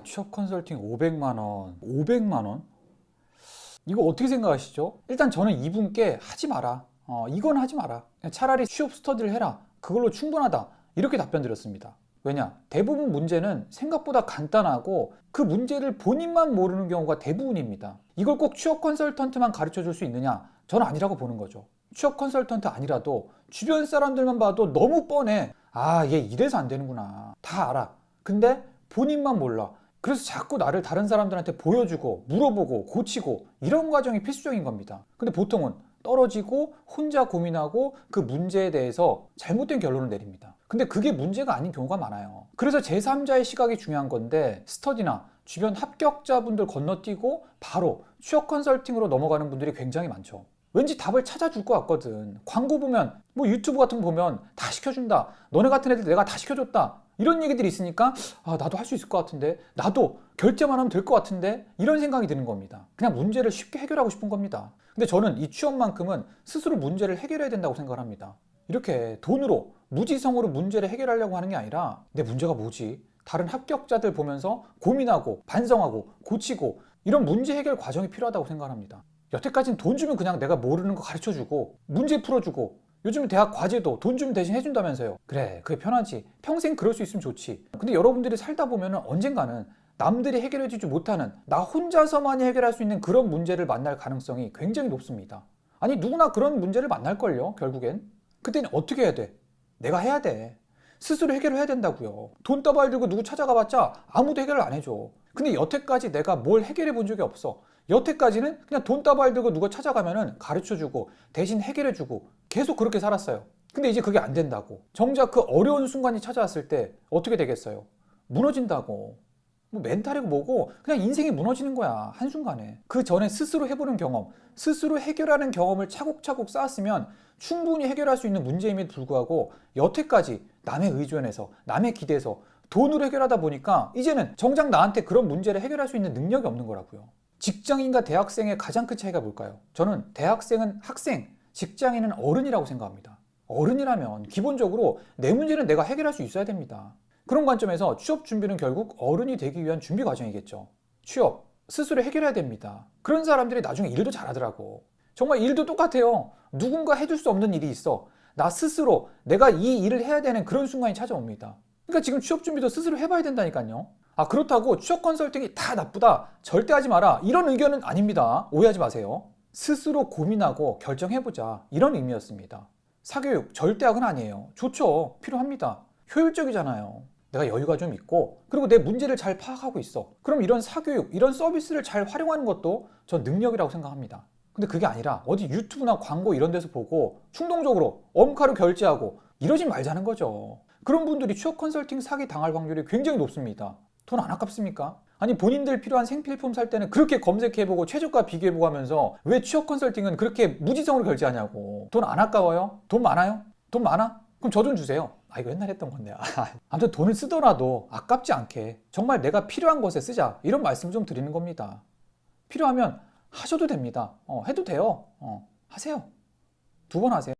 취업 컨설팅 500만 원. 500만 원? 이거 어떻게 생각하시죠? 일단 저는 이분께 하지 마라. 이건 하지 마라. 그냥 차라리 취업 스터디를 해라. 그걸로 충분하다. 이렇게 답변 드렸습니다. 왜냐? 대부분 문제는 생각보다 간단하고 그 문제를 본인만 모르는 경우가 대부분입니다. 이걸 꼭 취업 컨설턴트만 가르쳐 줄 수 있느냐? 저는 아니라고 보는 거죠. 취업 컨설턴트 아니라도 주변 사람들만 봐도 너무 뻔해. 얘 이래서 안 되는구나. 다 알아. 근데 본인만 몰라. 그래서 자꾸 나를 다른 사람들한테 보여주고 물어보고 고치고 이런 과정이 필수적인 겁니다. 근데 보통은 떨어지고 혼자 고민하고 그 문제에 대해서 잘못된 결론을 내립니다. 근데 그게 문제가 아닌 경우가 많아요. 그래서 제3자의 시각이 중요한 건데 스터디나 주변 합격자분들 건너뛰고 바로 취업 컨설팅으로 넘어가는 분들이 굉장히 많죠. 왠지 답을 찾아줄 것 같거든. 광고 보면 뭐 유튜브 같은 거 보면 다 시켜준다. 너네 같은 애들 내가 다 시켜줬다. 이런 얘기들이 있으니까 나도 할 수 있을 것 같은데, 나도 결제만 하면 될 것 같은데, 이런 생각이 드는 겁니다. 그냥 문제를 쉽게 해결하고 싶은 겁니다. 근데 저는 이 취업만큼은 스스로 문제를 해결해야 된다고 생각을 합니다. 이렇게 돈으로 무지성으로 문제를 해결하려고 하는 게 아니라 내 문제가 뭐지? 다른 합격자들 보면서 고민하고 반성하고 고치고 이런 문제 해결 과정이 필요하다고 생각합니다. 여태까지는 돈 주면 그냥 내가 모르는 거 가르쳐주고 문제 풀어주고, 요즘 대학 과제도 돈 주면 대신 해준다면서요. 그래, 그게 편하지. 평생 그럴 수 있으면 좋지. 근데 여러분들이 살다 보면 언젠가는 남들이 해결해주지 못하는, 나 혼자서만이 해결할 수 있는 그런 문제를 만날 가능성이 굉장히 높습니다. 아니, 누구나 그런 문제를 만날걸요, 결국엔. 그때는 어떻게 해야 돼? 내가 해야 돼. 스스로 해결을 해야 된다고요. 돈 따발 들고 누구 찾아가봤자 아무도 해결을 안 해줘. 근데 여태까지 내가 뭘 해결해 본 적이 없어. 여태까지는 그냥 돈 따발 들고 누가 찾아가면은 가르쳐주고 대신 해결해주고 계속 그렇게 살았어요. 근데 이제 그게 안 된다고. 정작 그 어려운 순간이 찾아왔을 때 어떻게 되겠어요? 무너진다고. 뭐 멘탈이고 뭐고 그냥 인생이 무너지는 거야, 한순간에. 그 전에 스스로 해보는 경험, 스스로 해결하는 경험을 차곡차곡 쌓았으면 충분히 해결할 수 있는 문제임에도 불구하고 여태까지 남의 의존에서, 남의 기대서 돈으로 해결하다 보니까 이제는 정작 나한테 그런 문제를 해결할 수 있는 능력이 없는 거라고요. 직장인과 대학생의 가장 큰 차이가 뭘까요? 저는 대학생은 학생, 직장인은 어른이라고 생각합니다. 어른이라면 기본적으로 내 문제는 내가 해결할 수 있어야 됩니다. 그런 관점에서 취업 준비는 결국 어른이 되기 위한 준비 과정이겠죠. 취업, 스스로 해결해야 됩니다. 그런 사람들이 나중에 일도 잘하더라고. 정말 일도 똑같아요. 누군가 해줄 수 없는 일이 있어. 나 스스로 내가 이 일을 해야 되는 그런 순간이 찾아옵니다. 그러니까 지금 취업 준비도 스스로 해봐야 된다니까요. 그렇다고 취업 컨설팅이 다 나쁘다, 절대 하지 마라, 이런 의견은 아닙니다. 오해하지 마세요. 스스로 고민하고 결정해보자, 이런 의미였습니다. 사교육 절대 악은 아니에요. 좋죠. 필요합니다. 효율적이잖아요. 내가 여유가 좀 있고 그리고 내 문제를 잘 파악하고 있어. 그럼 이런 사교육, 이런 서비스를 잘 활용하는 것도 전 능력이라고 생각합니다. 근데 그게 아니라 어디 유튜브나 광고 이런 데서 보고 충동적으로 엄카로 결제하고 이러지 말자는 거죠. 그런 분들이 취업 컨설팅 사기 당할 확률이 굉장히 높습니다. 돈 안 아깝습니까? 아니, 본인들 필요한 생필품 살 때는 그렇게 검색해보고 최저가 비교해보고 하면서 왜 취업 컨설팅은 그렇게 무지성으로 결제하냐고. 돈 안 아까워요? 돈 많아요? 돈 많아? 그럼 저 돈 주세요. 이거 옛날에 했던 건데. 아무튼 돈을 쓰더라도 아깝지 않게 정말 내가 필요한 것에 쓰자, 이런 말씀 좀 드리는 겁니다. 필요하면 하셔도 됩니다. 해도 돼요. 하세요. 2번 하세요.